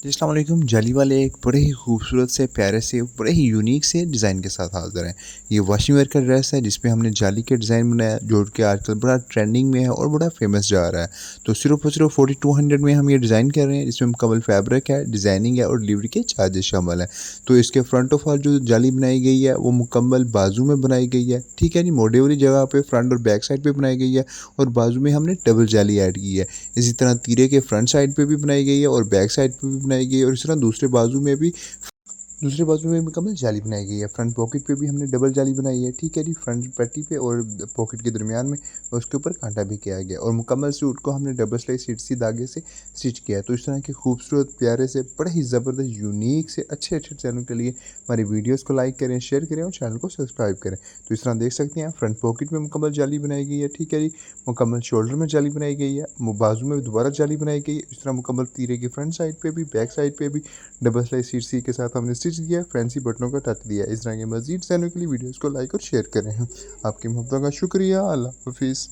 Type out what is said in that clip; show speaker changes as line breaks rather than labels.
अस्सलाम वालेकुम। जाली वाले एक बड़े ही खूबसूरत से प्यारे से बड़े ही यूनिक से डिज़ाइन के साथ हाज़िर हैं। ये वॉशिंग वेयर का ड्रेस है जिसमें हमने जाली के डिज़ाइन बनाया जो कि आजकल बड़ा ट्रेंडिंग में है और बड़ा फेमस जा रहा है। तो सिर्फ़ और सिर्फ 4200 में हम ये डिज़ाइन कर रहे हैं जिसमें मुकम्मल फैब्रिक है, डिज़ाइनिंग है और डिलीवरी के चार्जेस शामिल हैं। तो इसके फ्रंट ऑफ ऑल जो जाली बनाई गई है वो मुकम्मल बाजू में बनाई गई है, ठीक है जी। मोड़े वाली जगह पे फ्रंट और बैक साइड पे बनाई गई है और बाजू में हमने डबल जाली ऐड की है। इसी तरह तीरे के फ्रंट साइड पे भी बनाई गई है और बैक साइड पे भी बनाई गई है और इस तरह दूसरे बाजू में मुकम्मल जाली बनाई गई है। फ्रंट पॉकेट पे भी हमने डबल जाली बनाई है, ठीक है जी। फ्रंट पट्टी पे और पॉकेट के दरमियान में उसके ऊपर कांटा भी किया गया और मुकम्मल सूट को हमने डबल स्लाई सीटसी धागे से स्टिच किया है। तो इस तरह के खूबसूरत प्यारे से बड़े ही ज़बरदस्त यूनिक से अच्छे अच्छे चैनल के लिए हमारी वीडियोज़ को लाइक करें, शेयर करें और चैनल को सब्सक्राइब करें। तो इस तरह देख सकते हैं फ्रंट पॉकेट में मुकम्मल जाली बनाई गई है, ठीक है जी। मुकम्मल शोल्डर में जाली बनाई गई है, बाजू में दोबारा जाली बनाई गई है। इस तरह मुकम्मल तीरे की फ्रंट साइड पे भी बैक साइड पे भी डबल स्लाई सीट सी के साथ हमने स्टिच किया है, फैंसी बटनों का टच दिया है। इस तरह के मजीद चैनल के लिए वीडियोज़ को लाइक और शेयर करें। आपकी मोहब्बत का शुक्रिया। अल्लाह हाफिज़।